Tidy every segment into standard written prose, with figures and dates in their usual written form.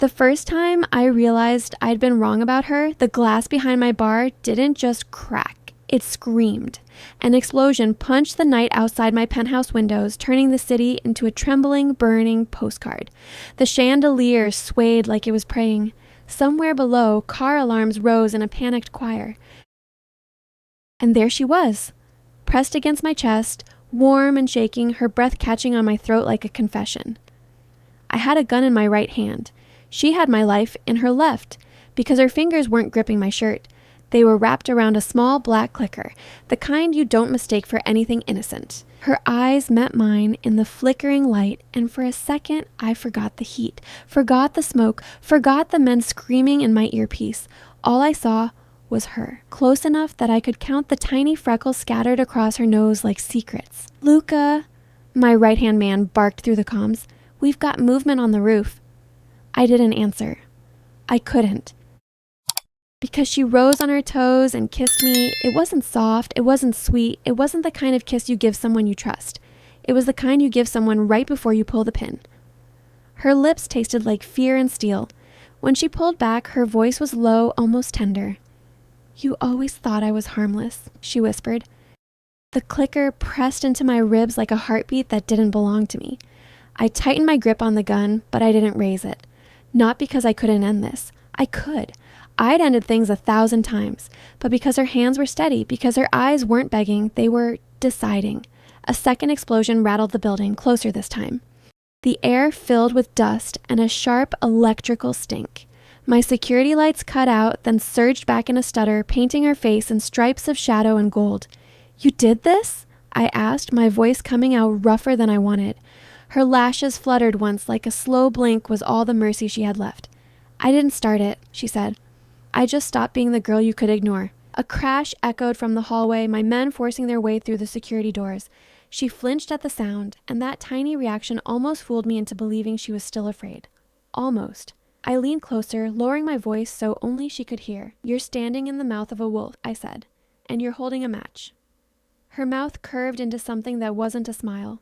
The first time I realized I'd been wrong about her, the glass behind my bar didn't just crack, it screamed. An explosion punched the night outside my penthouse windows, turning the city into a trembling, burning postcard. The chandelier swayed like it was praying. Somewhere below, car alarms rose in a panicked choir. And there she was, pressed against my chest, warm and shaking, her breath catching on my throat like a confession. I had a gun in my right hand. She had my life in her left, because her fingers weren't gripping my shirt. They were wrapped around a small black clicker, the kind you don't mistake for anything innocent. Her eyes met mine in the flickering light, and for a second I forgot the heat, forgot the smoke, forgot the men screaming in my earpiece. All I saw was her, close enough that I could count the tiny freckles scattered across her nose like secrets. "Luca," my right-hand man barked through the comms. "We've got movement on the roof." I didn't answer. I couldn't. Because she rose on her toes and kissed me, it wasn't soft, it wasn't sweet, it wasn't the kind of kiss you give someone you trust. It was the kind you give someone right before you pull the pin. Her lips tasted like fear and steel. When she pulled back, her voice was low, almost tender. "You always thought I was harmless," she whispered. The clicker pressed into my ribs like a heartbeat that didn't belong to me. I tightened my grip on the gun, but I didn't raise it. Not because I couldn't end this. I could. I'd ended things 1,000 times, but because her hands were steady, because her eyes weren't begging, they were deciding. A second explosion rattled the building, closer this time. The air filled with dust and a sharp electrical stink. My security lights cut out, then surged back in a stutter, painting her face in stripes of shadow and gold. "You did this?" I asked, my voice coming out rougher than I wanted. Her lashes fluttered once, like a slow blink was all the mercy she had left. "I didn't start it," she said. "I just stopped being the girl you could ignore." A crash echoed from the hallway, my men forcing their way through the security doors. She flinched at the sound, and that tiny reaction almost fooled me into believing she was still afraid. Almost. I leaned closer, lowering my voice so only she could hear. "You're standing in the mouth of a wolf," I said, "and you're holding a match." Her mouth curved into something that wasn't a smile.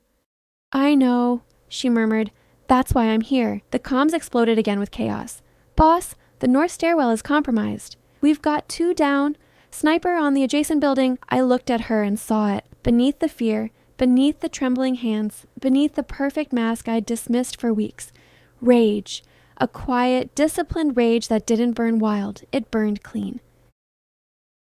"I know," she murmured. "That's why I'm here." The comms exploded again with chaos. "Boss, the north stairwell is compromised. We've got 2 down. Sniper on the adjacent building." I looked at her and saw it. Beneath the fear, beneath the trembling hands, beneath the perfect mask I'd dismissed for weeks. Rage. A quiet, disciplined rage that didn't burn wild. It burned clean.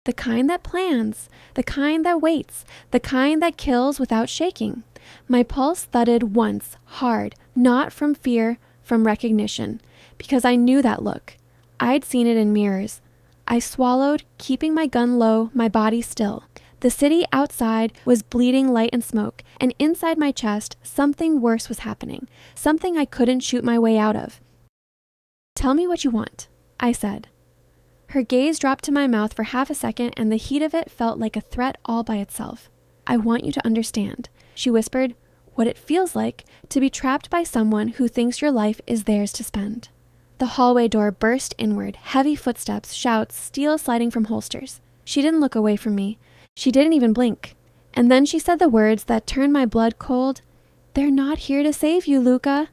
The kind that plans, the kind that waits, the kind that kills without shaking. My pulse thudded once, hard, not from fear, from recognition, because I knew that look. I'd seen it in mirrors. I swallowed, keeping my gun low, my body still. The city outside was bleeding light and smoke, and inside my chest, something worse was happening, something I couldn't shoot my way out of. "Tell me what you want," I said. Her gaze dropped to my mouth for half a second, and the heat of it felt like a threat all by itself. "I want you to understand," she whispered, "what it feels like to be trapped by someone who thinks your life is theirs to spend." The hallway door burst inward, heavy footsteps, shouts, steel sliding from holsters. She didn't look away from me. She didn't even blink. And then she said the words that turned my blood cold. "They're not here to save you, Luca."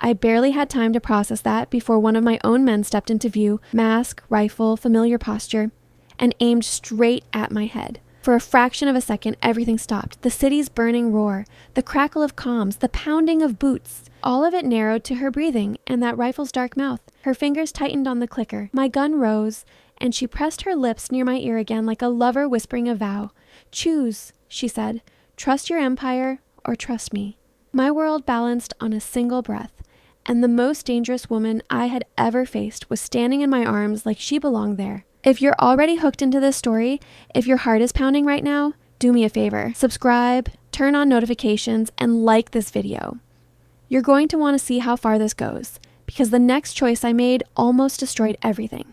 I barely had time to process that before one of my own men stepped into view, mask, rifle, familiar posture, and aimed straight at my head. For a fraction of a second, everything stopped. The city's burning roar, the crackle of comms, the pounding of boots. All of it narrowed to her breathing and that rifle's dark mouth. Her fingers tightened on the clicker. My gun rose, and she pressed her lips near my ear again like a lover whispering a vow. "Choose," she said. "Trust your empire or trust me." My world balanced on a single breath, and the most dangerous woman I had ever faced was standing in my arms like she belonged there. If you're already hooked into this story, if your heart is pounding right now, do me a favor. Subscribe, turn on notifications, and like this video. You're going to want to see how far this goes, because the next choice I made almost destroyed everything.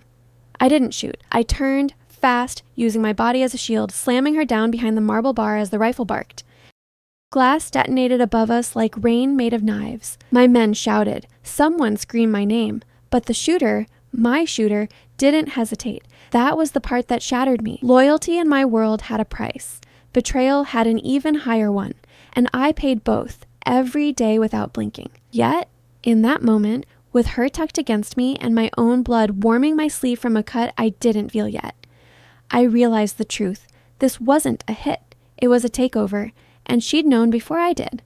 I didn't shoot. I turned, fast, using my body as a shield, slamming her down behind the marble bar as the rifle barked. Glass detonated above us like rain made of knives. My men shouted. Someone screamed my name. But the shooter, my shooter, didn't hesitate. That was the part that shattered me. Loyalty in my world had a price. Betrayal had an even higher one. And I paid both, every day without blinking. Yet, in that moment, with her tucked against me and my own blood warming my sleeve from a cut I didn't feel yet. I realized the truth. This wasn't a hit. It was a takeover, and she'd known before I did.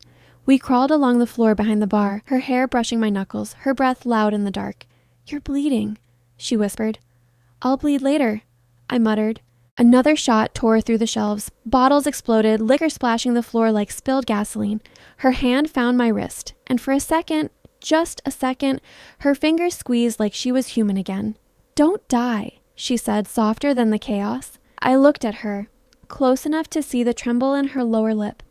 We crawled along the floor behind the bar, her hair brushing my knuckles, her breath loud in the dark. "You're bleeding," she whispered. "I'll bleed later," I muttered. Another shot tore through the shelves. Bottles exploded, liquor splashing the floor like spilled gasoline. Her hand found my wrist, and for a second, just a second, her fingers squeezed like she was human again. "Don't die," she said, softer than the chaos. I looked at her, close enough to see the tremble in her lower lip.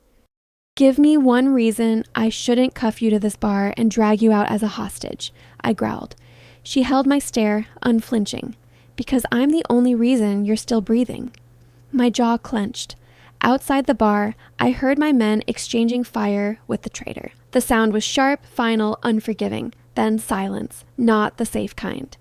"Give me one reason I shouldn't cuff you to this bar and drag you out as a hostage," I growled. She held my stare, unflinching. "Because I'm the only reason you're still breathing." My jaw clenched. Outside the bar, I heard my men exchanging fire with the traitor. The sound was sharp, final, unforgiving. Then silence, not the safe kind.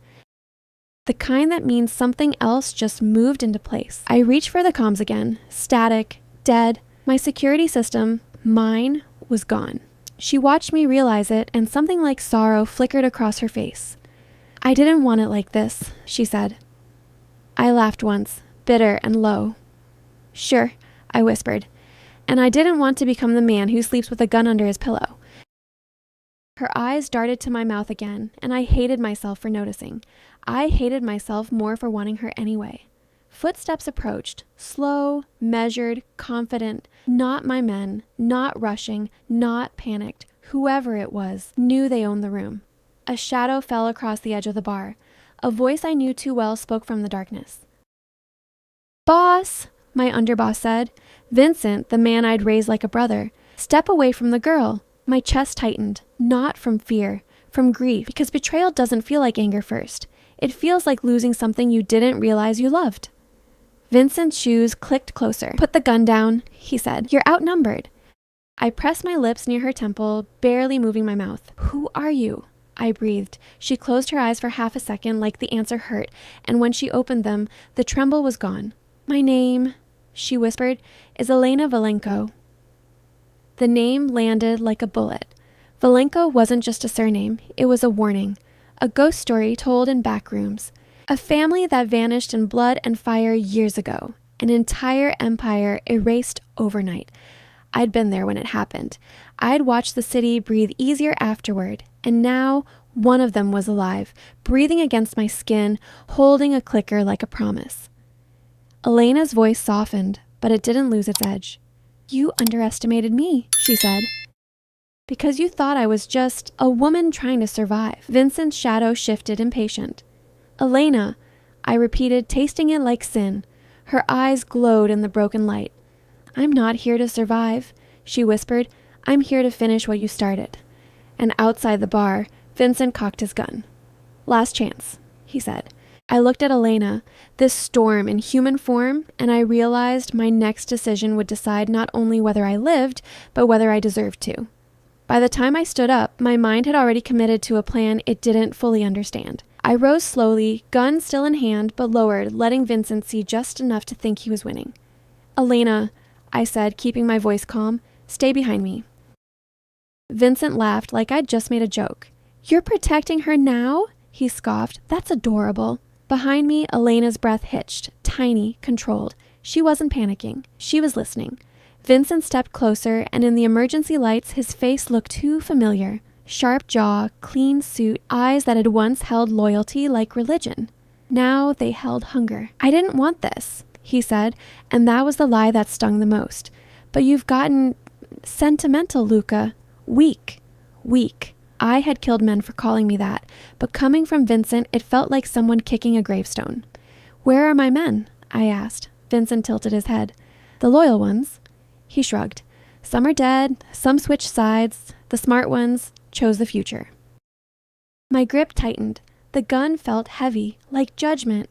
The kind that means something else just moved into place. I reached for the comms again. Static, dead. My security system, mine, was gone. She watched me realize it, and something like sorrow flickered across her face. "I didn't want it like this," she said. I laughed once, bitter and low. "Sure," I whispered. "And I didn't want to become the man who sleeps with a gun under his pillow." Her eyes darted to my mouth again, and I hated myself for noticing. I hated myself more for wanting her anyway. Footsteps approached, slow, measured, confident. Not my men, not rushing, not panicked. Whoever it was knew they owned the room. A shadow fell across the edge of the bar. A voice I knew too well spoke from the darkness. "Boss," my underboss said. Vincent, the man I'd raised like a brother. "Step away from the girl." My chest tightened, not from fear, from grief, because betrayal doesn't feel like anger first. It feels like losing something you didn't realize you loved. Vincent's shoes clicked closer. "Put the gun down," he said. "You're outnumbered." I pressed my lips near her temple, barely moving my mouth. "Who are you?" I breathed. She closed her eyes for half a second like the answer hurt, and when she opened them, the tremble was gone. "My name," she whispered, "is Elena Valenko." The name landed like a bullet. Valenko wasn't just a surname, it was a warning. A ghost story told in back rooms. A family that vanished in blood and fire years ago. An entire empire erased overnight. I'd been there when it happened. I'd watched the city breathe easier afterward, and now one of them was alive, breathing against my skin, holding a clicker like a promise. Elena's voice softened, but it didn't lose its edge. "You underestimated me," she said. "Because you thought I was just a woman trying to survive." Vincent's shadow shifted, impatient. "Elena," I repeated, tasting it like sin. Her eyes glowed in the broken light. "I'm not here to survive," she whispered. "I'm here to finish what you started." And outside the bar, Vincent cocked his gun. "Last chance," he said. I looked at Elena, this storm in human form, and I realized my next decision would decide not only whether I lived, but whether I deserved to. By the time I stood up, my mind had already committed to a plan it didn't fully understand. I rose slowly, gun still in hand, but lowered, letting Vincent see just enough to think he was winning. "Elena," I said, keeping my voice calm, "stay behind me." Vincent laughed like I'd just made a joke. "You're protecting her now?" he scoffed. "That's adorable." Behind me, Elena's breath hitched, tiny, controlled. She wasn't panicking. She was listening. Vincent stepped closer, and in the emergency lights, his face looked too familiar. Sharp jaw, clean suit, eyes that had once held loyalty like religion. Now they held hunger. "I didn't want this," he said, and that was the lie that stung the most. "But you've gotten sentimental, Luca. Weak. Weak." I had killed men for calling me that, but coming from Vincent, it felt like someone kicking a gravestone. "Where are my men?" I asked. Vincent tilted his head. "The loyal ones." He shrugged. "Some are dead, some switched sides. The smart ones chose the future." My grip tightened. The gun felt heavy, like judgment.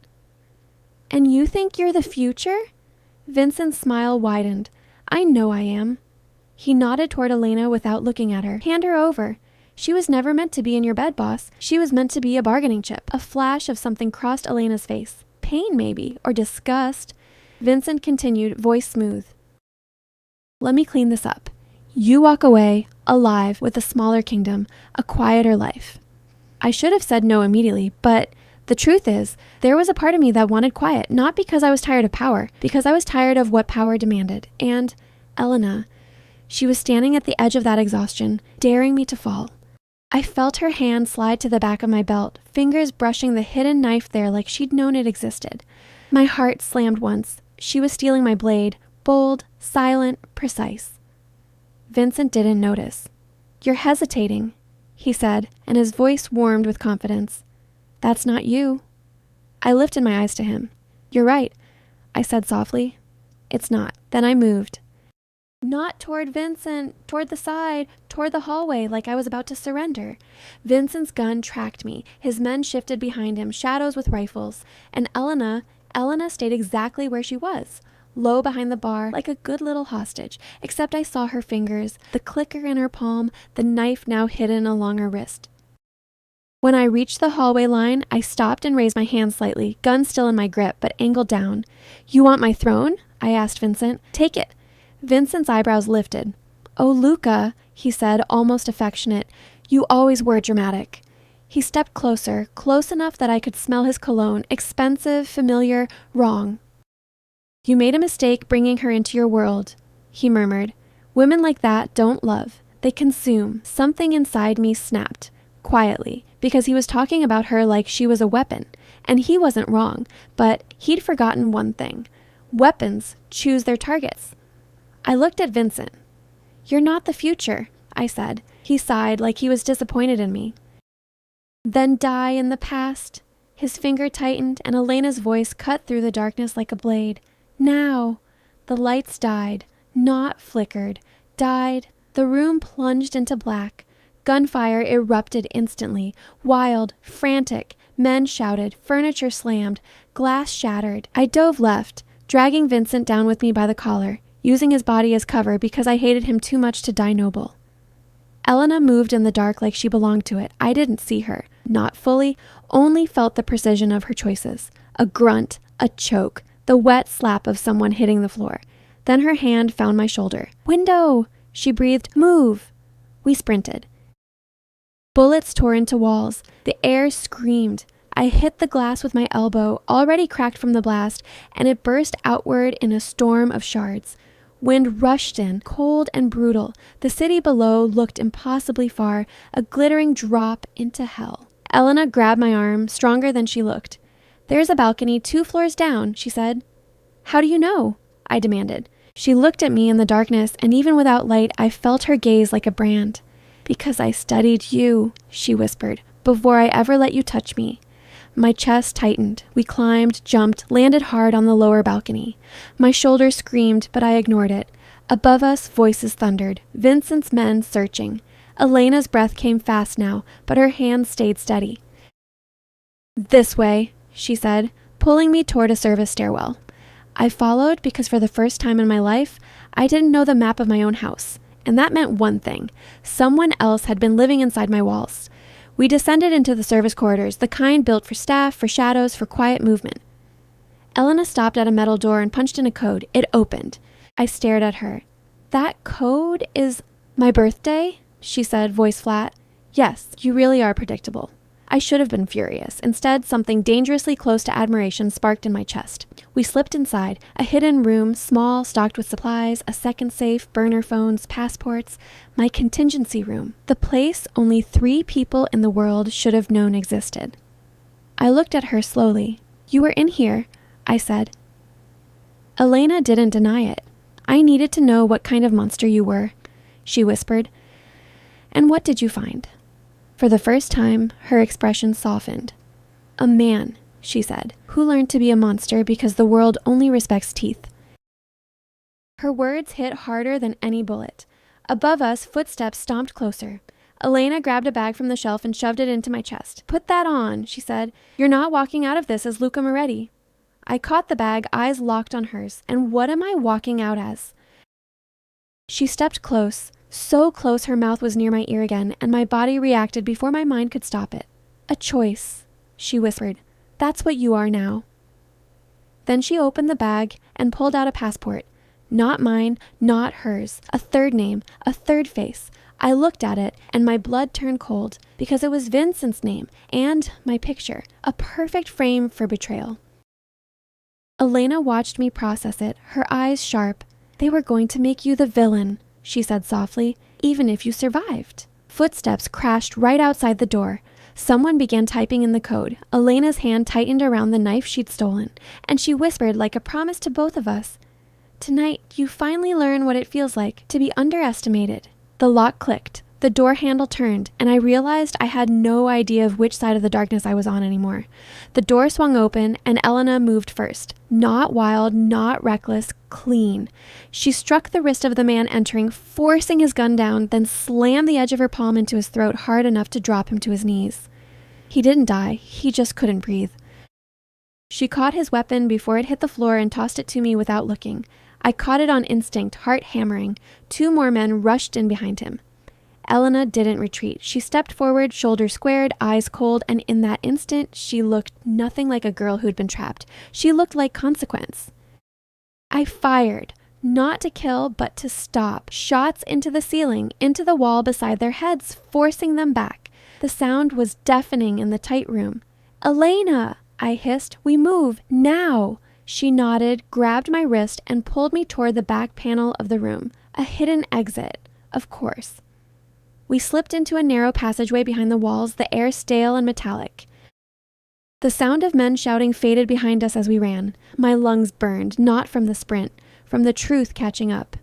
"And you think you're the future?" Vincent's smile widened. "I know I am." He nodded toward Elena without looking at her. "Hand her over. She was never meant to be in your bed, boss. She was meant to be a bargaining chip." A flash of something crossed Elena's face. Pain, maybe, or disgust. Vincent continued, voice smooth. "Let me clean this up. You walk away, alive, with a smaller kingdom, a quieter life." I should have said no immediately, but the truth is, there was a part of me that wanted quiet, not because I was tired of power, because I was tired of what power demanded. And Elena, she was standing at the edge of that exhaustion, daring me to fall. I felt her hand slide to the back of my belt, fingers brushing the hidden knife there like she'd known it existed. My heart slammed once. She was stealing my blade, bold, silent, precise. Vincent didn't notice. "You're hesitating," he said, and his voice warmed with confidence. "That's not you." I lifted my eyes to him. "You're right," I said softly. "It's not." Then I moved. Not toward Vincent, toward the side, toward the hallway, like I was about to surrender. Vincent's gun tracked me. His men shifted behind him, shadows with rifles. And Elena stayed exactly where she was, low behind the bar, like a good little hostage, except I saw her fingers, the clicker in her palm, the knife now hidden along her wrist. When I reached the hallway line, I stopped and raised my hand slightly, gun still in my grip, but angled down. "You want my throne?" I asked Vincent. "Take it." Vincent's eyebrows lifted. "Oh, Luca," he said, almost affectionate. "You always were dramatic." He stepped closer, close enough that I could smell his cologne, expensive, familiar, wrong. "You made a mistake bringing her into your world," he murmured. "Women like that don't love. They consume." Something inside me snapped, quietly, because he was talking about her like she was a weapon. And he wasn't wrong, but he'd forgotten one thing. Weapons choose their targets. I looked at Vincent. "You're not the future," I said. He sighed like he was disappointed in me. "Then die in the past." His finger tightened and Elena's voice cut through the darkness like a blade. "Now." The lights died, not flickered, died. The room plunged into black. Gunfire erupted instantly, wild, frantic. Men shouted, furniture slammed, glass shattered. I dove left, dragging Vincent down with me by the collar, using his body as cover because I hated him too much to die noble. Elena moved in the dark like she belonged to it. I didn't see her, not fully, only felt the precision of her choices. A grunt, a choke, the wet slap of someone hitting the floor. Then her hand found my shoulder. "Window!" she breathed. "Move!" We sprinted. Bullets tore into walls. The air screamed. I hit the glass with my elbow, already cracked from the blast, and it burst outward in a storm of shards. Wind rushed in, cold and brutal. The city below looked impossibly far, a glittering drop into hell. Elena grabbed my arm, stronger than she looked. "There's a balcony 2 floors down," she said. "How do you know?" I demanded. She looked at me in the darkness, and even without light, I felt her gaze like a brand. "Because I studied you," she whispered, "before I ever let you touch me." My chest tightened. We climbed, jumped, landed hard on the lower balcony. My shoulder screamed, but I ignored it. Above us, voices thundered. Vincent's men searching. Elena's breath came fast now, but her hand stayed steady. "This way," she said, pulling me toward a service stairwell. I followed because for the first time in my life, I didn't know the map of my own house. And that meant one thing. Someone else had been living inside my walls. We descended into the service corridors, the kind built for staff, for shadows, for quiet movement. Elena stopped at a metal door and punched in a code. It opened. I stared at her. "That code is my birthday?" she said, voice flat. "Yes, you really are predictable." I should have been furious. Instead, something dangerously close to admiration sparked in my chest. We slipped inside, a hidden room, small, stocked with supplies, a second safe, burner phones, passports, my contingency room, the place only 3 people in the world should have known existed. I looked at her slowly. "You were in here," I said. Elena didn't deny it. "I needed to know what kind of monster you were," she whispered. "And what did you find?" For the first time, her expression softened. "A man," she said, "who learned to be a monster because the world only respects teeth." Her words hit harder than any bullet. Above us, footsteps stomped closer. Elena grabbed a bag from the shelf and shoved it into my chest. "Put that on," she said. "You're not walking out of this as Luca Moretti." I caught the bag, eyes locked on hers. And what am I walking out as? She stepped close. So close her mouth was near my ear again, and my body reacted before my mind could stop it. "A choice," she whispered. "That's what you are now." Then she opened the bag and pulled out a passport. Not mine, not hers. A third name, a third face. I looked at it, and my blood turned cold, because it was Vincent's name and my picture, a perfect frame for betrayal. Elena watched me process it, her eyes sharp. "They were going to make you the villain," she said softly, "even if you survived." Footsteps crashed right outside the door. Someone began typing in the code. Elena's hand tightened around the knife she'd stolen, and she whispered like a promise to both of us. "Tonight, you finally learn what it feels like to be underestimated." The lock clicked, the door handle turned, and I realized I had no idea of which side of the darkness I was on anymore. The door swung open, and Elena moved first. Not wild, not reckless, clean. She struck the wrist of the man entering, forcing his gun down, then slammed the edge of her palm into his throat hard enough to drop him to his knees. He didn't die, he just couldn't breathe. She caught his weapon before it hit the floor and tossed it to me without looking. I caught it on instinct, heart hammering. 2 more men rushed in behind him. Elena didn't retreat. She stepped forward, shoulders squared, eyes cold, and in that instant, she looked nothing like a girl who'd been trapped. She looked like consequence. I fired, not to kill, but to stop. Shots into the ceiling, into the wall beside their heads, forcing them back. The sound was deafening in the tight room. "Elena!" I hissed. "We move, now!" She nodded, grabbed my wrist, and pulled me toward the back panel of the room. A hidden exit, of course. We slipped into a narrow passageway behind the walls, the air stale and metallic. The sound of men shouting faded behind us as we ran. My lungs burned, not from the sprint, from the truth catching up.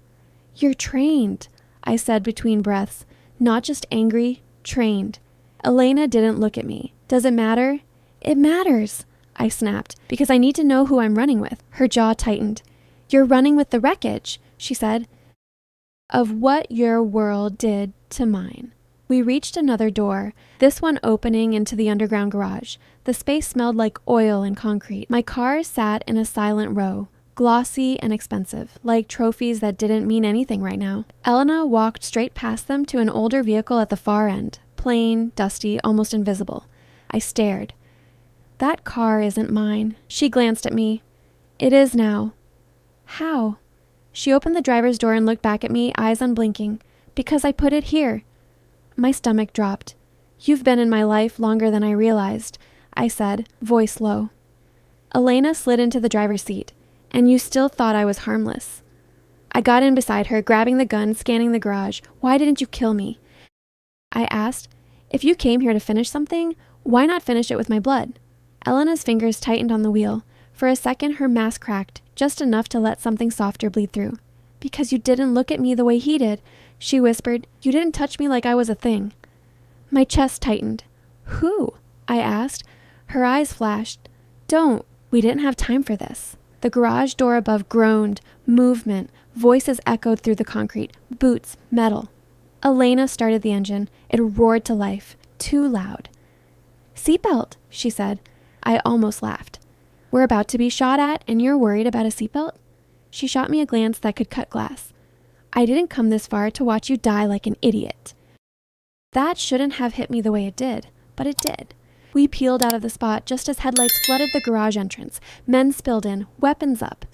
"You're trained," I said between breaths. Not just angry, trained. Elena didn't look at me. "Does it matter?" "It matters," I snapped, "because I need to know who I'm running with." Her jaw tightened. "You're running with the wreckage," she said, "of what your world did to mine." We reached another door, this one opening into the underground garage. The space smelled like oil and concrete. My car sat in a silent row, glossy and expensive, like trophies that didn't mean anything right now. Elena walked straight past them to an older vehicle at the far end, plain, dusty, almost invisible. I stared. "That car isn't mine." She glanced at me. "It is now." "How?" She opened the driver's door and looked back at me, eyes unblinking. "Because I put it here." My stomach dropped. "You've been in my life longer than I realized," I said, voice low. Elena slid into the driver's seat. "And you still thought I was harmless." I got in beside her, grabbing the gun, scanning the garage. "Why didn't you kill me?" I asked. "If you came here to finish something, why not finish it with my blood?" Elena's fingers tightened on the wheel. For a second, her mask cracked, just enough to let something softer bleed through. "Because you didn't look at me the way he did," she whispered. "You didn't touch me like I was a thing." My chest tightened. "Who?" I asked. Her eyes flashed. "Don't. We didn't have time for this." The garage door above groaned. Movement. Voices echoed through the concrete. Boots. Metal. Elena started the engine. It roared to life. Too loud. "Seatbelt," she said. I almost laughed. "We're about to be shot at, and you're worried about a seatbelt?" She shot me a glance that could cut glass. "I didn't come this far to watch you die like an idiot." That shouldn't have hit me the way it did, but it did. We peeled out of the spot just as headlights flooded the garage entrance. Men spilled in, weapons up.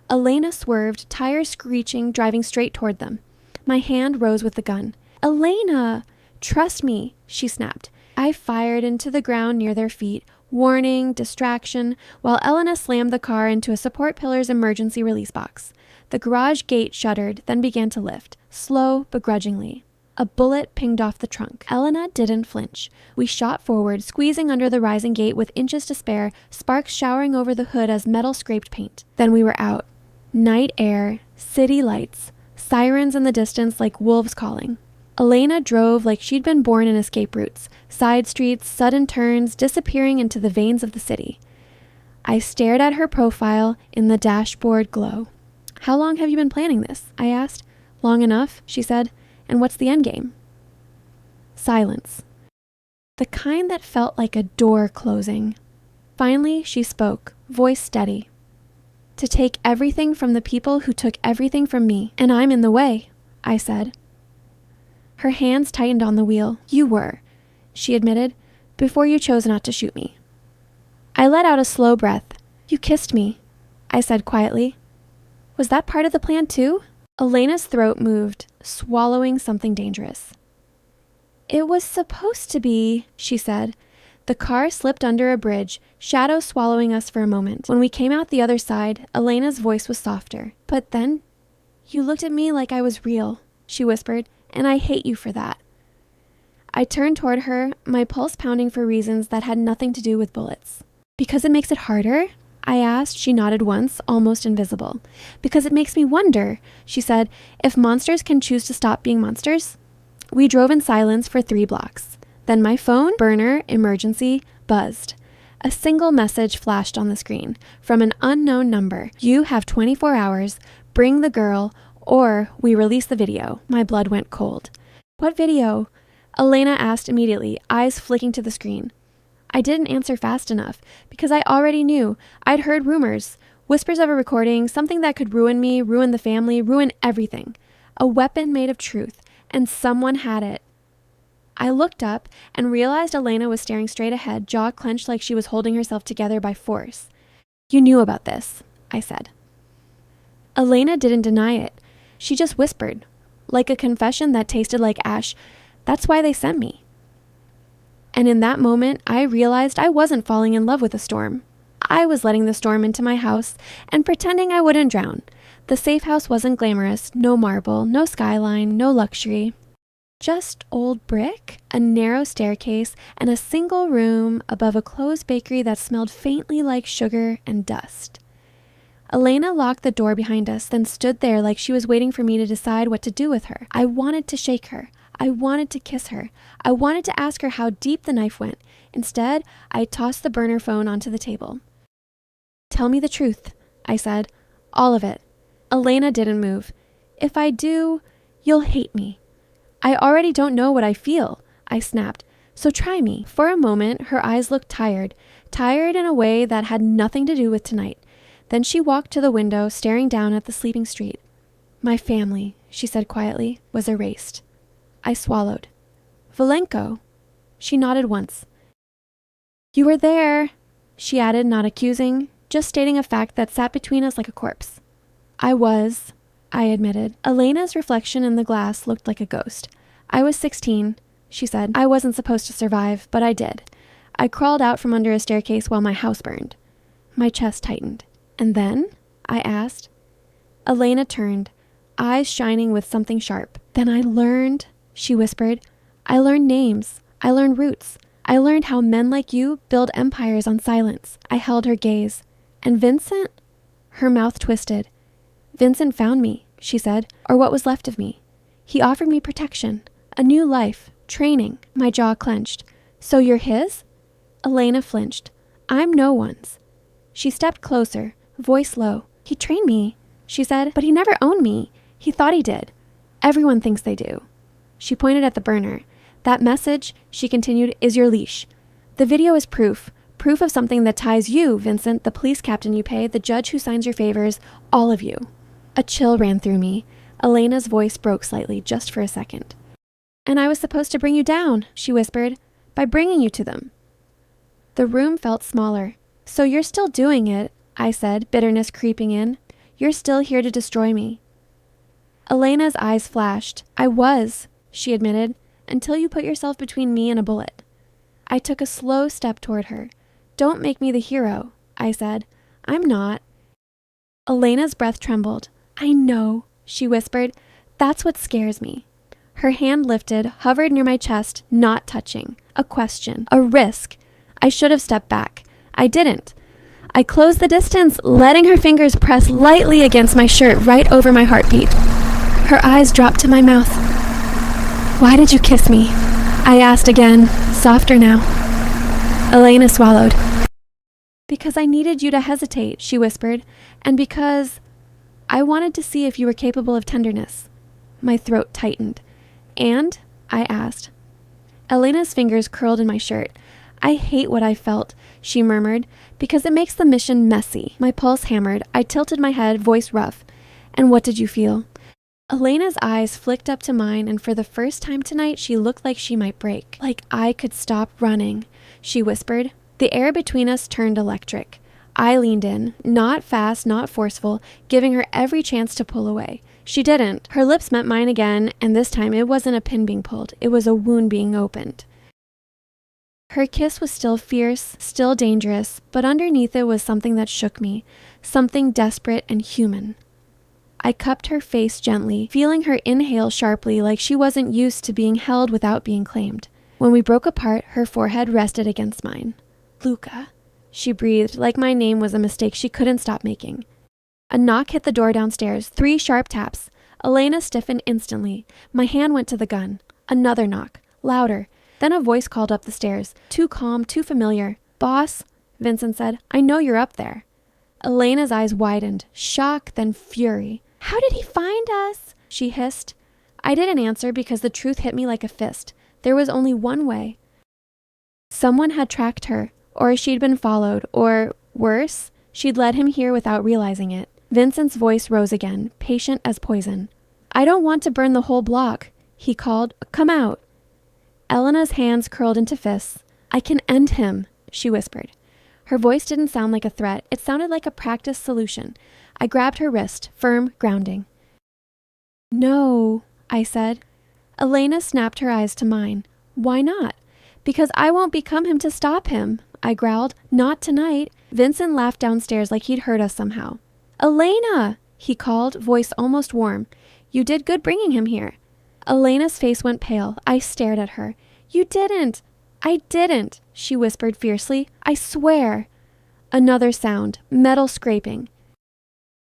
Elena swerved, tires screeching, driving straight toward them. My hand rose with the gun. "Elena! Trust me," she snapped. I fired into the ground near their feet, warning, distraction, while Elena slammed the car into a support pillar's emergency release box. The garage gate shuddered, then began to lift, slow, begrudgingly. A bullet pinged off the trunk. Elena didn't flinch. We shot forward, squeezing under the rising gate with inches to spare, sparks showering over the hood as metal scraped paint. Then we were out. Night air, city lights, sirens in the distance like wolves calling. Elena drove like she'd been born in escape routes, side streets, sudden turns, disappearing into the veins of the city. I stared at her profile in the dashboard glow. "How long have you been planning this?" I asked. "Long enough," she said. "And what's the end game?" Silence. The kind that felt like a door closing. Finally, she spoke, voice steady. "To take everything from the people who took everything from me, and I'm in the way," I said. Her hands tightened on the wheel. "You were," she admitted, "before you chose not to shoot me." I let out a slow breath. "You kissed me," I said quietly. "Was that part of the plan too?" Elena's throat moved, swallowing something dangerous. It was supposed to be, she said. The car slipped under a bridge, shadows swallowing us for a moment. When we came out the other side, Elena's voice was softer. But then, you looked at me like I was real, she whispered, and I hate you for that. I turned toward her, my pulse pounding for reasons that had nothing to do with bullets. Because it makes it harder? I asked. She nodded once, almost invisible. Because it makes me wonder, she said, if monsters can choose to stop being monsters. We drove in silence for 3 blocks. Then my phone, burner, emergency, buzzed. A single message flashed on the screen from an unknown number. You have 24 hours, bring the girl, or we release the video. My blood went cold. What video? Elena asked immediately, eyes flicking to the screen. I didn't answer fast enough because I already knew. I'd heard rumors, whispers of a recording, something that could ruin me, ruin the family, ruin everything. A weapon made of truth, and someone had it. I looked up and realized Elena was staring straight ahead, jaw clenched like she was holding herself together by force. You knew about this, I said. Elena didn't deny it. She just whispered, like a confession that tasted like ash. That's why they sent me. And in that moment, I realized I wasn't falling in love with the storm. I was letting the storm into my house and pretending I wouldn't drown. The safe house wasn't glamorous, no marble, no skyline, no luxury. Just old brick, a narrow staircase, and a single room above a closed bakery that smelled faintly like sugar and dust. Elena locked the door behind us, then stood there like she was waiting for me to decide what to do with her. I wanted to shake her. I wanted to kiss her. I wanted to ask her how deep the knife went. Instead, I tossed the burner phone onto the table. Tell me the truth, I said. All of it. Elena didn't move. If I do, you'll hate me. I already don't know what I feel, I snapped. So try me. For a moment, her eyes looked tired in a way that had nothing to do with tonight. Then she walked to the window, staring down at the sleeping street. My family, she said quietly, was erased. I swallowed. Valenko. She nodded once. You were there, she added, not accusing, just stating a fact that sat between us like a corpse. I was, I admitted. Elena's reflection in the glass looked like a ghost. I was 16, she said. I wasn't supposed to survive, but I did. I crawled out from under a staircase while my house burned. My chest tightened. And then? I asked. Elena turned, eyes shining with something sharp. Then I learned, she whispered. I learned names. I learned roots. I learned how men like you build empires on silence. I held her gaze. And Vincent? Her mouth twisted. Vincent found me, she said, or what was left of me. He offered me protection, a new life, training. My jaw clenched. So you're his? Elena flinched. I'm no one's. She stepped closer, voice low. He trained me, she said, but he never owned me. He thought he did. Everyone thinks they do. She pointed at the burner. That message, she continued, is your leash. The video is proof of something that ties you, Vincent, the police captain you pay, the judge who signs your favors, all of you. A chill ran through me. Elena's voice broke slightly, just for a second. And I was supposed to bring you down, she whispered, by bringing you to them. The room felt smaller. So you're still doing it, I said, bitterness creeping in. You're still here to destroy me. Elena's eyes flashed. I was, she admitted, until you put yourself between me and a bullet. I took a slow step toward her. Don't make me the hero, I said. I'm not. Elena's breath trembled. I know, she whispered. That's what scares me. Her hand lifted, hovered near my chest, not touching. A question, a risk. I should have stepped back. I didn't. I closed the distance, letting her fingers press lightly against my shirt right over my heartbeat. Her eyes dropped to my mouth. Why did you kiss me? I asked again, softer now. Elena swallowed. Because I needed you to hesitate, she whispered, and because I wanted to see if you were capable of tenderness. My throat tightened. And? I asked. Elena's fingers curled in my shirt. I hate what I felt, she murmured, because it makes the mission messy. My pulse hammered. I tilted my head, voice rough. And what did you feel? Elena's eyes flicked up to mine, and for the first time tonight, she looked like she might break. Like I could stop running, she whispered. The air between us turned electric. I leaned in, not fast, not forceful, giving her every chance to pull away. She didn't. Her lips met mine again, and this time it wasn't a pin being pulled. It was a wound being opened. Her kiss was still fierce, still dangerous, but underneath it was something that shook me, something desperate and human. I cupped her face gently, feeling her inhale sharply like she wasn't used to being held without being claimed. When we broke apart, her forehead rested against mine. Luca, she breathed like my name was a mistake she couldn't stop making. A knock hit the door downstairs, 3 sharp taps. Elena stiffened instantly. My hand went to the gun. Another knock, louder. Then a voice called up the stairs, too calm, too familiar. Boss, Vincent said, I know you're up there. Elena's eyes widened, shock, then fury. How did he find us? She hissed. I didn't answer because the truth hit me like a fist. There was only one way. Someone had tracked her, or she'd been followed, or, worse, she'd led him here without realizing it. Vincent's voice rose again, patient as poison. I don't want to burn the whole block, he called. Come out. Elena's hands curled into fists. I can end him, she whispered. Her voice didn't sound like a threat. It sounded like a practiced solution. I grabbed her wrist, firm, grounding. No, I said. Elena snapped her eyes to mine. Why not? Because I won't become him to stop him, I growled. Not tonight. Vincent laughed downstairs like he'd heard us somehow. Elena, he called, voice almost warm. You did good bringing him here. Elena's face went pale. I stared at her. You didn't. I didn't, she whispered fiercely. I swear. Another sound, metal scraping.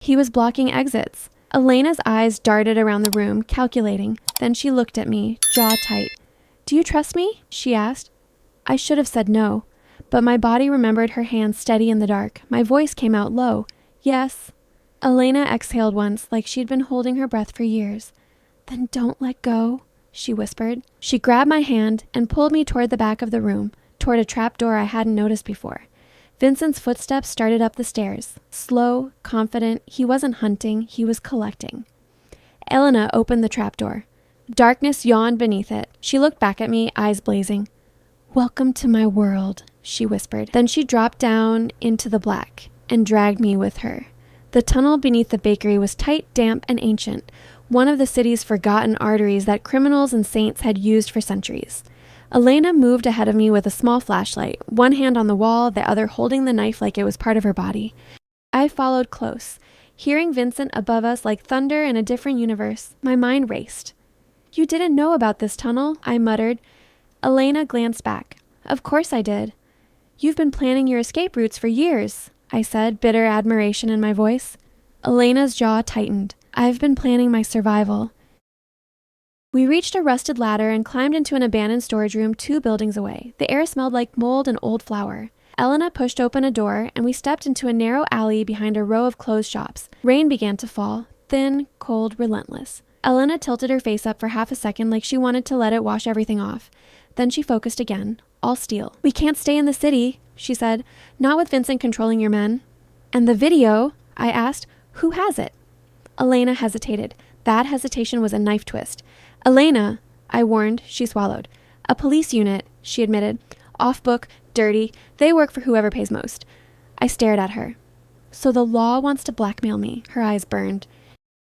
He was blocking exits. Elena's eyes darted around the room, calculating. Then she looked at me, jaw tight. Do you trust me? She asked. I should have said no, but my body remembered her hands steady in the dark. My voice came out low. Yes. Elena exhaled once, like she'd been holding her breath for years. Then don't let go, she whispered. She grabbed my hand and pulled me toward the back of the room, toward a trap door I hadn't noticed before. Vincent's footsteps started up the stairs. Slow, confident, he wasn't hunting, he was collecting. Elena opened the trapdoor. Darkness yawned beneath it. She looked back at me, eyes blazing. Welcome to my world, she whispered. Then she dropped down into the black and dragged me with her. The tunnel beneath the bakery was tight, damp, and ancient, one of the city's forgotten arteries that criminals and saints had used for centuries. Elena moved ahead of me with a small flashlight, one hand on the wall, the other holding the knife like it was part of her body. I followed close, hearing Vincent above us like thunder in a different universe. My mind raced. You didn't know about this tunnel, I muttered. Elena glanced back. Of course I did. You've been planning your escape routes for years, I said, bitter admiration in my voice. Elena's jaw tightened. I've been planning my survival. We reached a rusted ladder and climbed into an abandoned storage room 2 buildings away. The air smelled like mold and old flour. Elena pushed open a door, and we stepped into a narrow alley behind a row of closed shops. Rain began to fall, thin, cold, relentless. Elena tilted her face up for half a second like she wanted to let it wash everything off. Then she focused again, all steel. We can't stay in the city, she said, not with Vincent controlling your men. And the video? I asked. Who has it? Elena hesitated. That hesitation was a knife twist. Elena, I warned. She swallowed. A police unit, she admitted. Off book, dirty. They work for whoever pays most. I stared at her. So the law wants to blackmail me. Her eyes burned.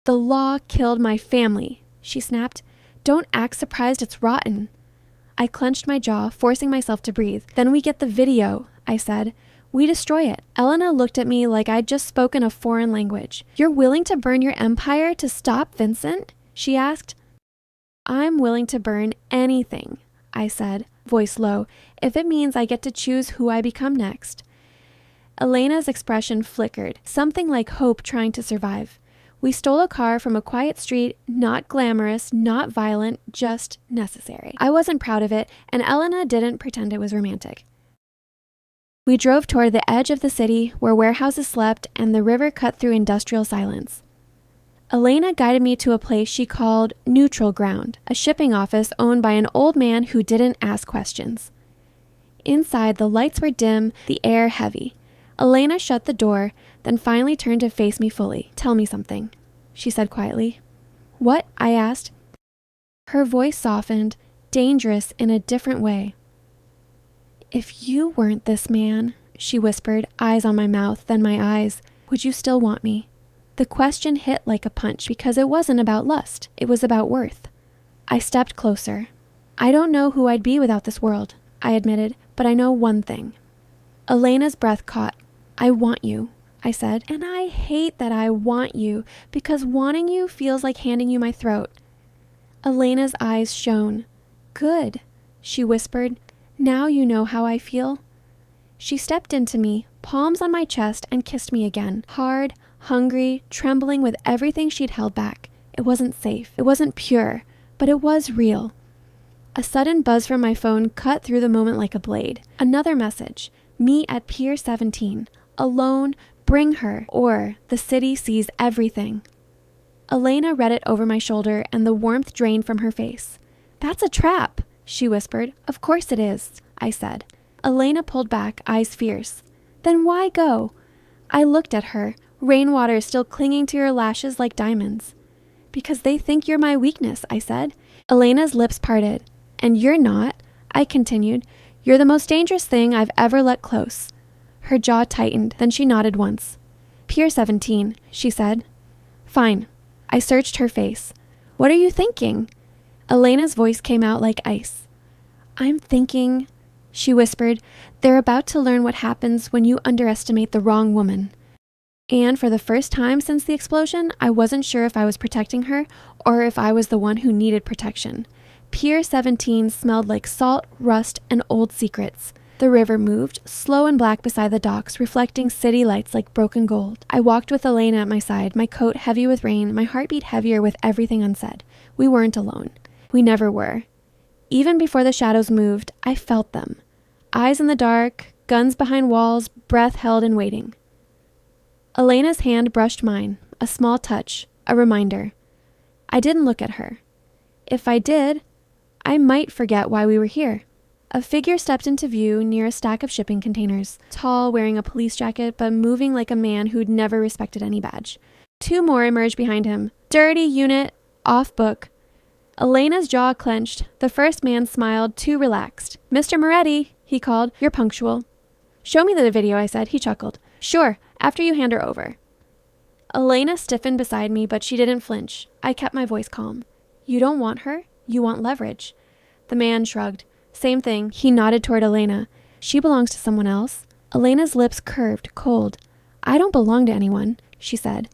The law killed my family, she snapped. Don't act surprised, it's rotten. I clenched my jaw, forcing myself to breathe. Then we get the video, I said. We destroy it. Elena looked at me like I'd just spoken a foreign language. You're willing to burn your empire to stop Vincent? She asked. I'm willing to burn anything, I said, voice low, if it means I get to choose who I become next. Elena's expression flickered, something like hope trying to survive. We stole a car from a quiet street, not glamorous, not violent, just necessary. I wasn't proud of it, and Elena didn't pretend it was romantic. We drove toward the edge of the city where warehouses slept and the river cut through industrial silence. Elena guided me to a place she called Neutral Ground, a shipping office owned by an old man who didn't ask questions. Inside, the lights were dim, the air heavy. Elena shut the door, then finally turned to face me fully. Tell me something, she said quietly. What? I asked. Her voice softened, dangerous in a different way. If you weren't this man, she whispered, eyes on my mouth, then my eyes, would you still want me? The question hit like a punch because it wasn't about lust. It was about worth. I stepped closer. I don't know who I'd be without this world, I admitted, but I know one thing. Elena's breath caught. I want you, I said, and I hate that I want you because wanting you feels like handing you my throat. Elena's eyes shone. Good, she whispered. Now you know how I feel. She stepped into me, palms on my chest, and kissed me again, hard, hungry, trembling with everything she'd held back. It wasn't safe. It wasn't pure, but it was real. A sudden buzz from my phone cut through the moment like a blade. Another message. Meet at Pier 17. Alone, bring her, or the city sees everything. Elena read it over my shoulder, and the warmth drained from her face. That's a trap, she whispered. Of course it is, I said. Elena pulled back, eyes fierce. Then why go? I looked at her, rainwater still clinging to her lashes like diamonds. Because they think you're my weakness, I said. Elena's lips parted. And you're not, I continued. You're the most dangerous thing I've ever let close. Her jaw tightened, then she nodded once. Pier 17, she said. Fine. I searched her face. What are you thinking? Elena's voice came out like ice. I'm thinking, she whispered, they're about to learn what happens when you underestimate the wrong woman. And for the first time since the explosion, I wasn't sure if I was protecting her or if I was the one who needed protection. Pier 17 smelled like salt, rust, and old secrets. The river moved, slow and black beside the docks, reflecting city lights like broken gold. I walked with Elena at my side, my coat heavy with rain, my heartbeat heavier with everything unsaid. We weren't alone. We never were. Even before the shadows moved, I felt them. Eyes in the dark, guns behind walls, breath held and waiting. Elena's hand brushed mine, a small touch, a reminder. I didn't look at her. If I did, I might forget why we were here. A figure stepped into view near a stack of shipping containers, tall, wearing a police jacket, but moving like a man who'd never respected any badge. Two more emerged behind him. Dirty unit, off book. Elena's jaw clenched. The first man smiled, too relaxed. Mr. Moretti, he called, you're punctual. Show me the video, I said. He chuckled. Sure, after you hand her over. Elena stiffened beside me, but she didn't flinch. I kept my voice calm. You don't want her? You want leverage. The man shrugged. Same thing. He nodded toward Elena. She belongs to someone else. Elena's lips curved, cold. I don't belong to anyone, she said.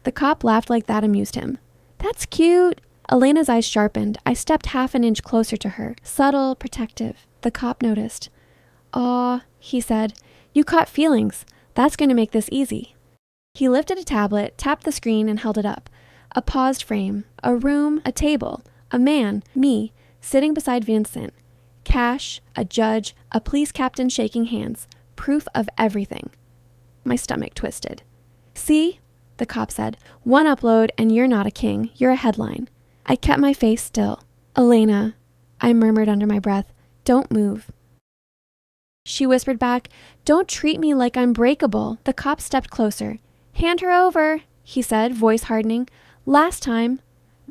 The cop laughed like that amused him. That's cute. Elena's eyes sharpened. I stepped half an inch closer to her, subtle, protective. The cop noticed. Aw, he said. You caught feelings. That's going to make this easy. He lifted a tablet, tapped the screen, and held it up. A paused frame, a room, a table, a man, me, sitting beside Vincent. Cash, a judge, a police captain shaking hands. Proof of everything. My stomach twisted. See? The cop said. One upload and you're not a king. You're a headline. I kept my face still. Elena, I murmured under my breath. Don't move. She whispered back, don't treat me like I'm breakable. The cop stepped closer. Hand her over, he said, voice hardening. Last time.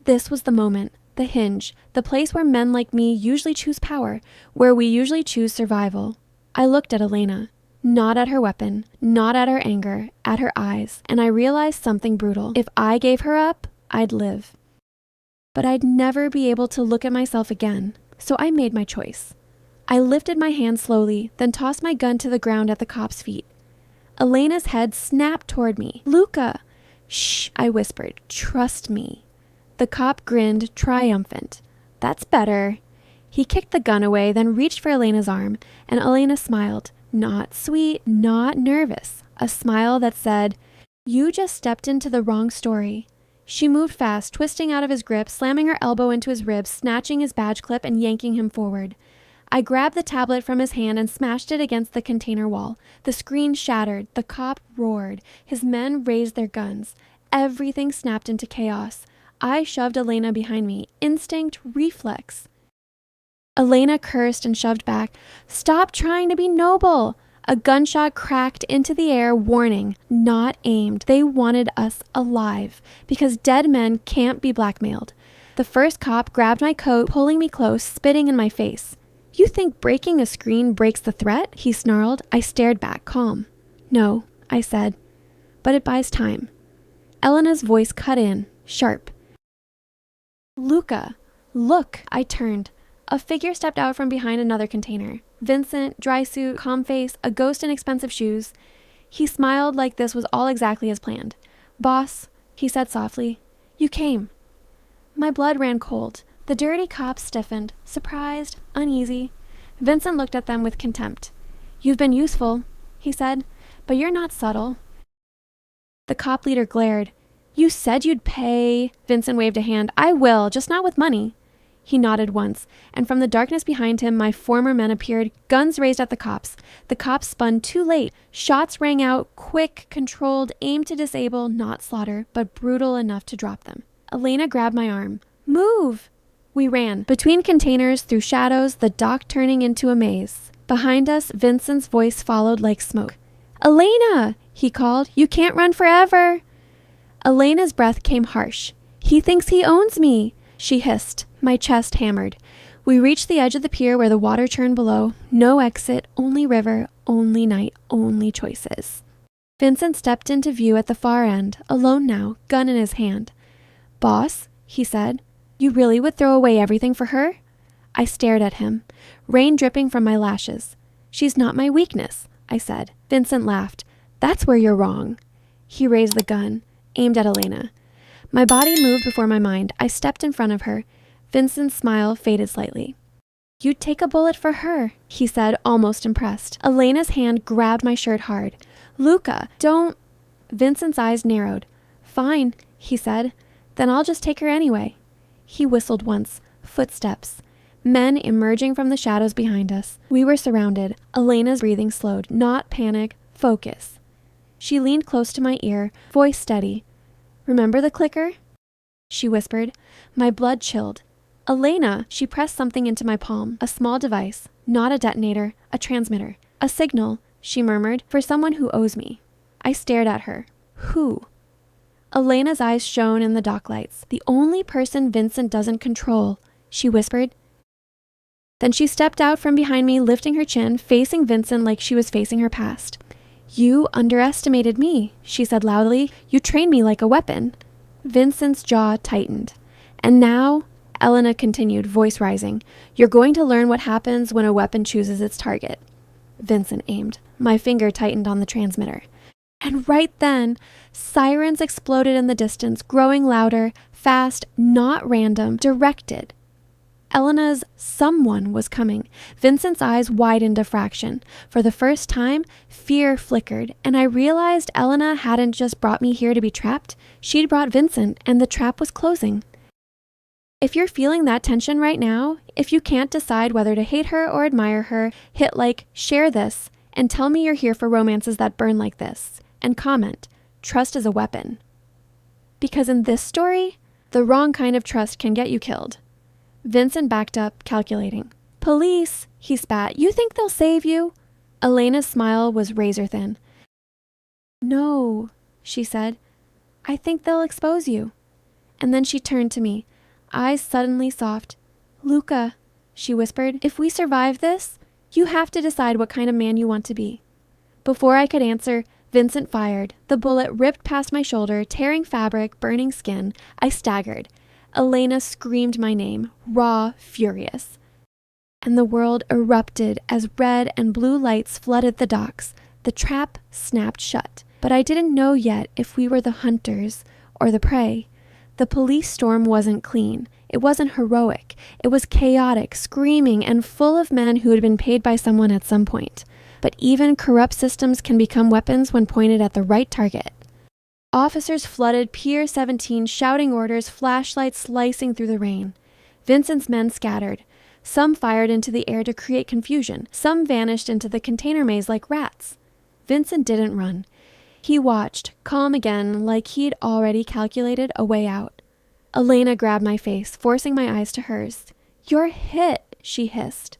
This was the moment. The hinge, the place where men like me usually choose power, where we usually choose survival. I looked at Elena, not at her weapon, not at her anger, at her eyes, and I realized something brutal. If I gave her up, I'd live. But I'd never be able to look at myself again, so I made my choice. I lifted my hand slowly, then tossed my gun to the ground at the cop's feet. Elena's head snapped toward me. Luca! Shh, I whispered. Trust me. The cop grinned, triumphant. That's better. He kicked the gun away, then reached for Elena's arm, and Elena smiled. Not sweet, not nervous. A smile that said, you just stepped into the wrong story. She moved fast, twisting out of his grip, slamming her elbow into his ribs, snatching his badge clip and yanking him forward. I grabbed the tablet from his hand and smashed it against the container wall. The screen shattered. The cop roared. His men raised their guns. Everything snapped into chaos. I shoved Elena behind me. Instinct, reflex. Elena cursed and shoved back. Stop trying to be noble. A gunshot cracked into the air, warning, not aimed. They wanted us alive, because dead men can't be blackmailed. The first cop grabbed my coat, pulling me close, spitting in my face. You think breaking a screen breaks the threat? He snarled. I stared back, calm. No, I said, but it buys time. Elena's voice cut in, sharp. Luca, look! I turned. A figure stepped out from behind another container. Vincent, dry suit, calm face, a ghost in expensive shoes. He smiled like this was all exactly as planned. Boss, he said softly, you came. My blood ran cold. The dirty cops stiffened, surprised, uneasy. Vincent looked at them with contempt. You've been useful, he said, but you're not subtle. The cop leader glared. You said you'd pay. Vincent waved a hand. I will, just not with money. He nodded once, and from the darkness behind him, my former men appeared, guns raised at the cops. The cops spun too late. Shots rang out, quick, controlled, aimed to disable, not slaughter, but brutal enough to drop them. Elena grabbed my arm. Move! We ran, between containers, through shadows, the dock turning into a maze. Behind us, Vincent's voice followed like smoke. Elena! He called. You can't run forever! Elena's breath came harsh. He thinks he owns me, she hissed. My chest hammered. We reached the edge of the pier where the water churned below. No exit, only river, only night, only choices. Vincent stepped into view at the far end, alone now, gun in his hand. Boss, he said, you really would throw away everything for her? I stared at him, rain dripping from my lashes. She's not my weakness, I said. Vincent laughed. That's where you're wrong. He raised the gun, aimed at Elena. My body moved before my mind. I stepped in front of her. Vincent's smile faded slightly. You'd take a bullet for her, he said, almost impressed. Elena's hand grabbed my shirt hard. Luca, don't... Vincent's eyes narrowed. Fine, he said. Then I'll just take her anyway. He whistled once. Footsteps. Men emerging from the shadows behind us. We were surrounded. Elena's breathing slowed. Not panic, focus. She leaned close to my ear, voice steady. Remember the clicker? She whispered. My blood chilled. Elena, she pressed something into my palm, a small device, not a detonator, a transmitter. A signal, she murmured, for someone who owes me. I stared at her. Who? Elena's eyes shone in the dock lights. The only person Vincent doesn't control, she whispered. Then she stepped out from behind me, lifting her chin, facing Vincent like she was facing her past. You underestimated me, she said loudly. You trained me like a weapon. Vincent's jaw tightened. And now, Elena continued, voice rising, you're going to learn what happens when a weapon chooses its target. Vincent aimed. My finger tightened on the transmitter. And right then, sirens exploded in the distance, growing louder, fast, not random, directed. Elena's someone was coming. Vincent's eyes widened a fraction. For the first time, fear flickered, and I realized Elena hadn't just brought me here to be trapped. She'd brought Vincent, and the trap was closing. If you're feeling that tension right now, if you can't decide whether to hate her or admire her, hit like, share this, and tell me you're here for romances that burn like this. And comment, trust is a weapon. Because in this story, the wrong kind of trust can get you killed. Vincent backed up, calculating. Police, he spat. You think they'll save you? Elena's smile was razor thin. No, she said. I think they'll expose you. And then she turned to me, eyes suddenly soft. Luca, she whispered, if we survive this, you have to decide what kind of man you want to be. Before I could answer, Vincent fired. The bullet ripped past my shoulder, tearing fabric, burning skin. I staggered. Elena screamed my name, raw, furious. And the world erupted as red and blue lights flooded the docks. The trap snapped shut. But I didn't know yet if we were the hunters or the prey. The police storm wasn't clean. It wasn't heroic. It was chaotic, screaming, and full of men who had been paid by someone at some point. But even corrupt systems can become weapons when pointed at the right target. Officers flooded Pier 17, shouting orders, flashlights slicing through the rain. Vincent's men scattered. Some fired into the air to create confusion. Some vanished into the container maze like rats. Vincent didn't run. He watched, calm again, like he'd already calculated a way out. Elena grabbed my face, forcing my eyes to hers. You're hit, she hissed.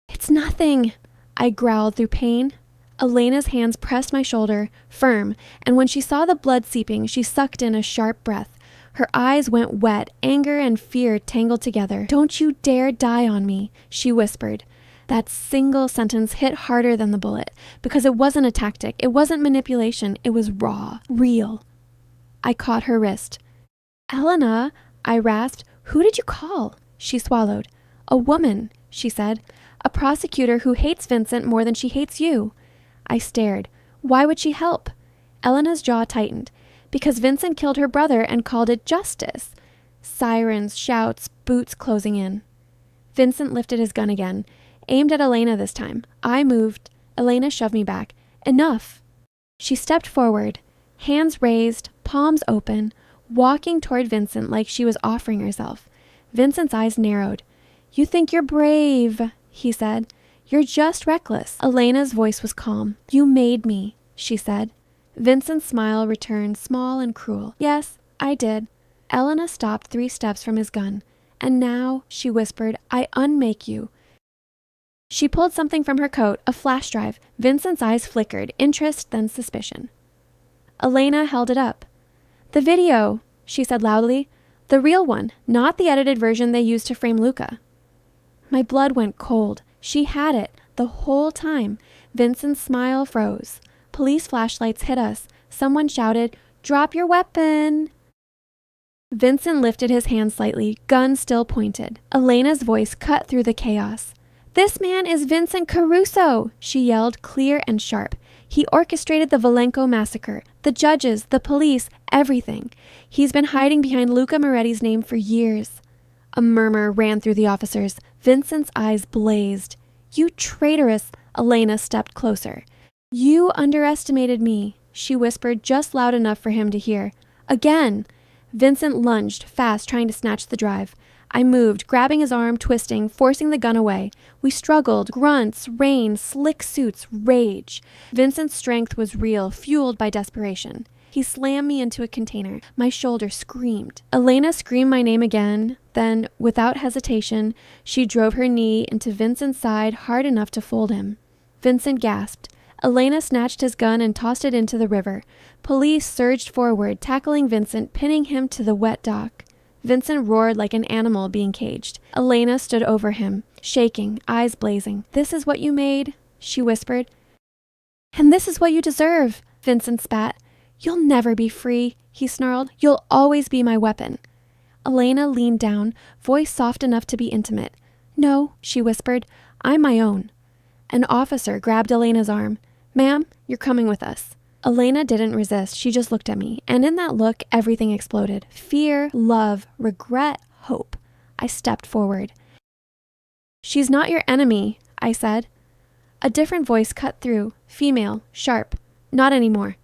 It's nothing, I growled through pain. Elena's hands pressed my shoulder, firm, and when she saw the blood seeping, she sucked in a sharp breath. Her eyes went wet, anger and fear tangled together. Don't you dare die on me, she whispered. That single sentence hit harder than the bullet, because it wasn't a tactic, it wasn't manipulation, it was raw, real. I caught her wrist. Elena, I rasped. Who did you call? She swallowed. A woman, she said. A prosecutor who hates Vincent more than she hates you. I stared. Why would she help? Elena's jaw tightened. Because Vincent killed her brother and called it justice. Sirens, shouts, boots closing in. Vincent lifted his gun again, aimed at Elena this time. I moved. Elena shoved me back. Enough. She stepped forward, hands raised, palms open, walking toward Vincent like she was offering herself. Vincent's eyes narrowed. You think you're brave, he said. You're just reckless. Elena's voice was calm. You made me, she said. Vincent's smile returned small and cruel. Yes, I did. Elena stopped 3 steps from his gun. And now, she whispered, I unmake you. She pulled something from her coat, a flash drive. Vincent's eyes flickered, interest, then suspicion. Elena held it up. The video, she said loudly. The real one, not the edited version they used to frame Luca. My blood went cold. She had it, the whole time. Vincent's smile froze. Police flashlights hit us. Someone shouted, Drop your weapon! Vincent lifted his hand slightly, gun still pointed. Elena's voice cut through the chaos. This man is Vincent Caruso, she yelled, clear and sharp. He orchestrated the Valenco massacre, the judges, the police, everything. He's been hiding behind Luca Moretti's name for years. A murmur ran through the officers. Vincent's eyes blazed. You traitorous! Elena stepped closer. You underestimated me, she whispered just loud enough for him to hear. Again! Vincent lunged, fast, trying to snatch the drive. I moved, grabbing his arm, twisting, forcing the gun away. We struggled, grunts, rain, slick suits, rage. Vincent's strength was real, fueled by desperation. He slammed me into a container. My shoulder screamed. Elena screamed my name again. Then, without hesitation, she drove her knee into Vincent's side hard enough to fold him. Vincent gasped. Elena snatched his gun and tossed it into the river. Police surged forward, tackling Vincent, pinning him to the wet dock. Vincent roared like an animal being caged. Elena stood over him, shaking, eyes blazing. This is what you made, she whispered. And this is what you deserve, Vincent spat. You'll never be free, he snarled. You'll always be my weapon. Elena leaned down, voice soft enough to be intimate. No, she whispered. I'm my own. An officer grabbed Elena's arm. Ma'am, you're coming with us. Elena didn't resist. She just looked at me. And in that look, everything exploded. Fear, love, regret, hope. I stepped forward. She's not your enemy, I said. A different voice cut through. Female, sharp. Not anymore.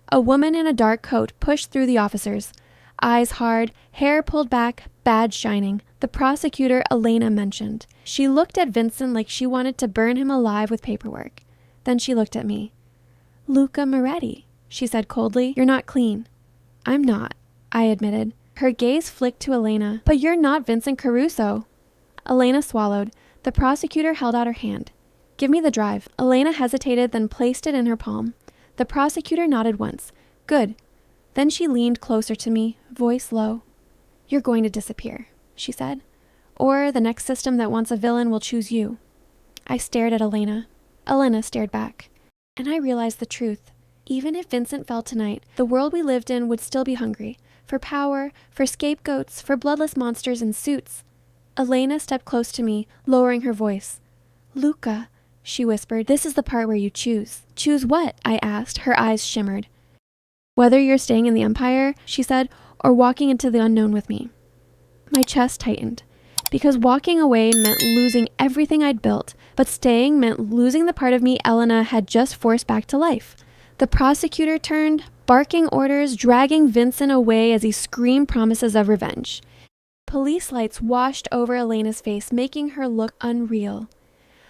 A woman in a dark coat pushed through the officers. Eyes hard, hair pulled back, badge shining. The prosecutor Elena mentioned. She looked at Vincent like she wanted to burn him alive with paperwork. Then she looked at me. Luca Moretti, she said coldly. You're not clean. I'm not, I admitted. Her gaze flicked to Elena. But you're not Vincent Caruso. Elena swallowed. The prosecutor held out her hand. Give me the drive. Elena hesitated, then placed it in her palm. The prosecutor nodded once. Good. Then she leaned closer to me, voice low. You're going to disappear, she said. Or the next system that wants a villain will choose you. I stared at Elena. Elena stared back. And I realized the truth. Even if Vincent fell tonight, the world we lived in would still be hungry. For power, for scapegoats, for bloodless monsters in suits. Elena stepped close to me, lowering her voice. Luca, she whispered, this is the part where you choose. Choose what? I asked. Her eyes shimmered. Whether you're staying in the Empire, she said, or walking into the unknown with me. My chest tightened. Because walking away meant losing everything I'd built, but staying meant losing the part of me Elena had just forced back to life. The prosecutor turned, barking orders, dragging Vincent away as he screamed promises of revenge. Police lights washed over Elena's face, making her look unreal.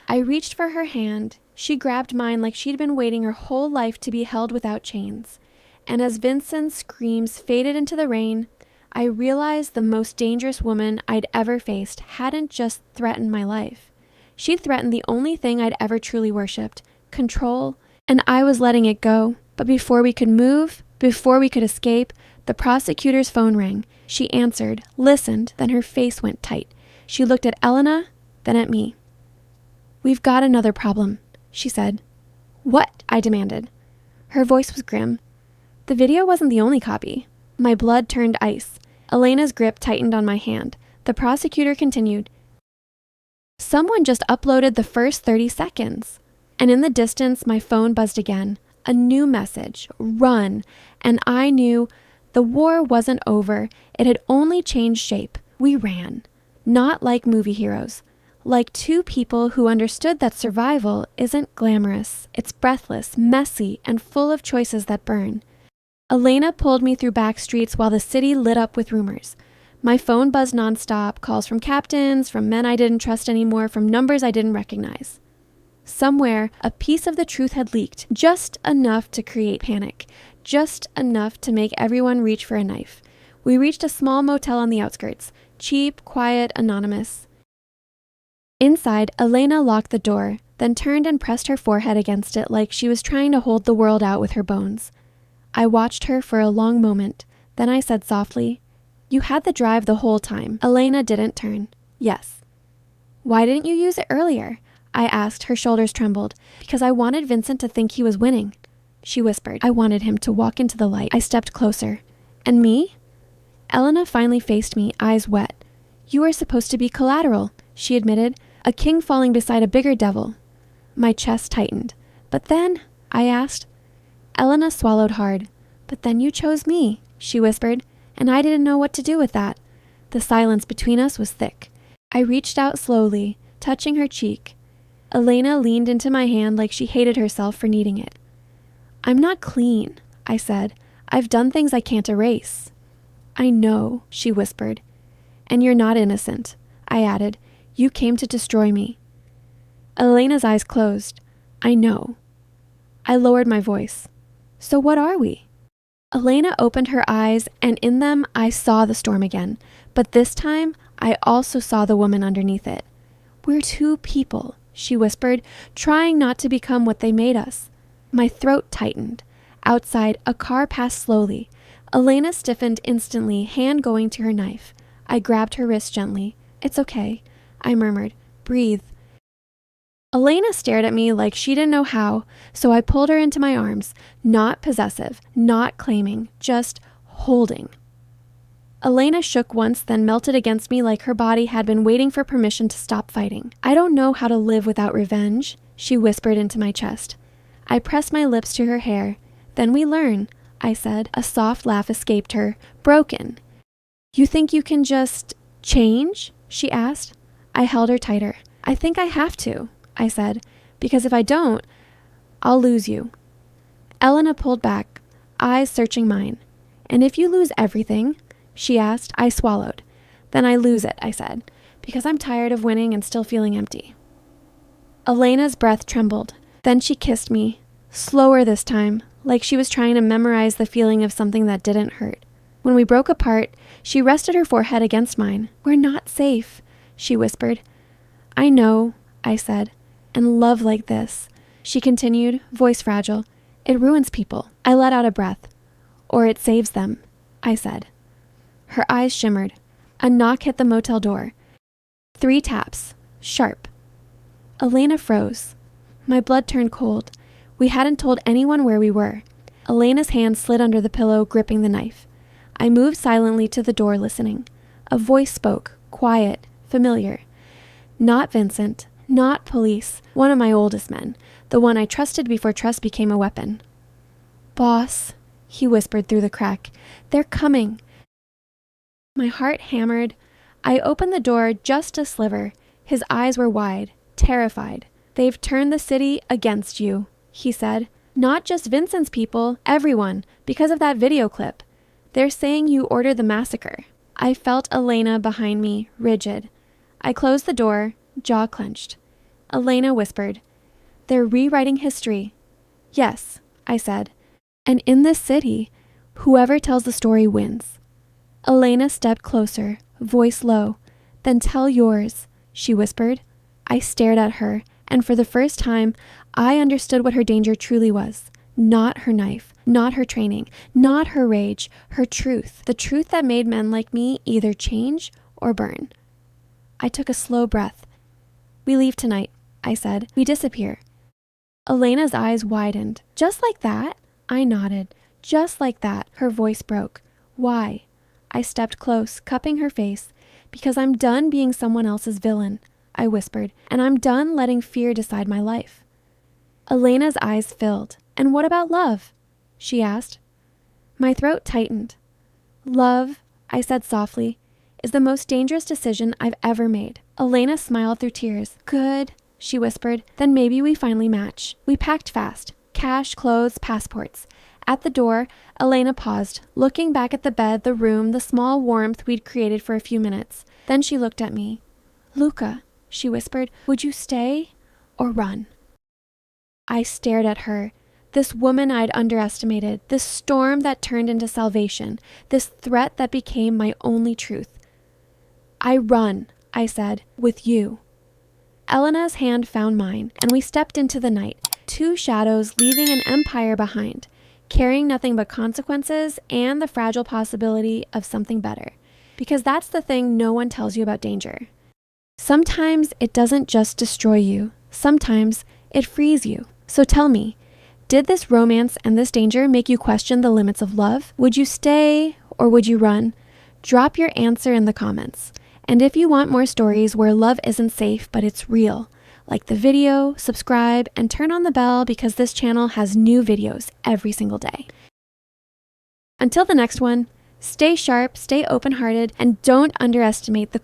I reached for her hand. She grabbed mine like she'd been waiting her whole life to be held without chains. And as Vincent's screams faded into the rain, I realized the most dangerous woman I'd ever faced hadn't just threatened my life. She'd threatened the only thing I'd ever truly worshipped, control, and I was letting it go. But before we could move, before we could escape, the prosecutor's phone rang. She answered, listened, then her face went tight. She looked at Elena, then at me. We've got another problem, she said. What? I demanded. Her voice was grim. The video wasn't the only copy. My blood turned ice. Elena's grip tightened on my hand. The prosecutor continued. Someone just uploaded the first 30 seconds. And in the distance, my phone buzzed again. A new message. Run. And I knew the war wasn't over. It had only changed shape. We ran. Not like movie heroes. Like two people who understood that survival isn't glamorous. It's breathless, messy, and full of choices that burn. Elena pulled me through back streets while the city lit up with rumors. My phone buzzed nonstop, calls from captains, from men I didn't trust anymore, from numbers I didn't recognize. Somewhere, a piece of the truth had leaked, just enough to create panic, just enough to make everyone reach for a knife. We reached a small motel on the outskirts, cheap, quiet, anonymous. Inside, Elena locked the door, then turned and pressed her forehead against it like she was trying to hold the world out with her bones. I watched her for a long moment, then I said softly, "You had the drive the whole time." Elena didn't turn. "Yes." "Why didn't you use it earlier?" I asked. Her shoulders trembled. "Because I wanted Vincent to think he was winning," she whispered. "I wanted him to walk into the light." I stepped closer. "And me?" Elena finally faced me, eyes wet. "You are supposed to be collateral," she admitted. "A king falling beside a bigger devil." My chest tightened. "But then?" I asked. Elena swallowed hard. "But then you chose me," she whispered, and I didn't know what to do with that. The silence between us was thick. I reached out slowly, touching her cheek. Elena leaned into my hand like she hated herself for needing it. "I'm not clean," I said. "I've done things I can't erase." "I know," she whispered. "And you're not innocent," I added. "You came to destroy me." Elena's eyes closed. "I know." I lowered my voice. "So what are we?" Elena opened her eyes, and in them I saw the storm again. But this time, I also saw the woman underneath it. "We're two people," she whispered, trying not to become what they made us. My throat tightened. Outside, a car passed slowly. Elena stiffened instantly, hand going to her knife. I grabbed her wrist gently. "It's okay," I murmured. "Breathe." Elena stared at me like she didn't know how, so I pulled her into my arms, not possessive, not claiming, just holding. Elena shook once, then melted against me like her body had been waiting for permission to stop fighting. "I don't know how to live without revenge," she whispered into my chest. I pressed my lips to her hair. "Then we learn," I said. A soft laugh escaped her, broken. "You think you can just change?" she asked. I held her tighter. "I think I have to," I said, "because if I don't, I'll lose you." Elena pulled back, eyes searching mine. "And if you lose everything?" she asked. I swallowed. "Then I lose it," I said, "because I'm tired of winning and still feeling empty." Elena's breath trembled. Then she kissed me, slower this time, like she was trying to memorize the feeling of something that didn't hurt. When we broke apart, she rested her forehead against mine. "We're not safe," she whispered. "I know," I said. "And love like this," she continued, voice fragile, "it ruins people." I let out a breath. "Or it saves them," I said. Her eyes shimmered. A knock hit the motel door. 3 taps, sharp. Elena froze. My blood turned cold. We hadn't told anyone where we were. Elena's hand slid under the pillow, gripping the knife. I moved silently to the door, listening. A voice spoke, quiet, familiar. Not Vincent, not police, one of my oldest men, the one I trusted before trust became a weapon. "Boss," he whispered through the crack, "they're coming." My heart hammered. I opened the door just a sliver. His eyes were wide, terrified. "They've turned the city against you," he said. "Not just Vincent's people, everyone, because of that video clip. They're saying you ordered the massacre." I felt Elena behind me, rigid. I closed the door, jaw clenched. Elena whispered, "They're rewriting history." "Yes," I said. "And in this city, whoever tells the story wins." Elena stepped closer, voice low. "Then tell yours," she whispered. I stared at her, and for the first time, I understood what her danger truly was. Not her knife, not her training, not her rage, her truth. The truth that made men like me either change or burn. I took a slow breath. "We leave tonight," I said. "We disappear." Elena's eyes widened. "Just like that?" I nodded. Just like that, her voice broke. Why? I stepped close, cupping her face. Because I'm done being someone else's villain, I whispered, and I'm done letting fear decide my life. Elena's eyes filled. And what about love? She asked. My throat tightened. Love, I said softly, is the most dangerous decision I've ever made. Elena smiled through tears. Good, she whispered. Then maybe we finally match. We packed fast. Cash, clothes, passports. At the door, Elena paused, looking back at the bed, the room, the small warmth we'd created for a few minutes. Then she looked at me. Luca, she whispered, would you stay or run? I stared at her. This woman I'd underestimated, this storm that turned into salvation, this threat that became my only truth. I run, I said, with you. Elena's hand found mine, and we stepped into the night, two shadows leaving an empire behind, carrying nothing but consequences and the fragile possibility of something better. Because that's the thing no one tells you about danger. Sometimes it doesn't just destroy you. Sometimes it frees you. So tell me, did this romance and this danger make you question the limits of love? Would you stay or would you run? Drop your answer in the comments. And if you want more stories where love isn't safe but it's real, like the video, subscribe, and turn on the bell because this channel has new videos every single day. Until the next one, stay sharp, stay open-hearted, and don't underestimate the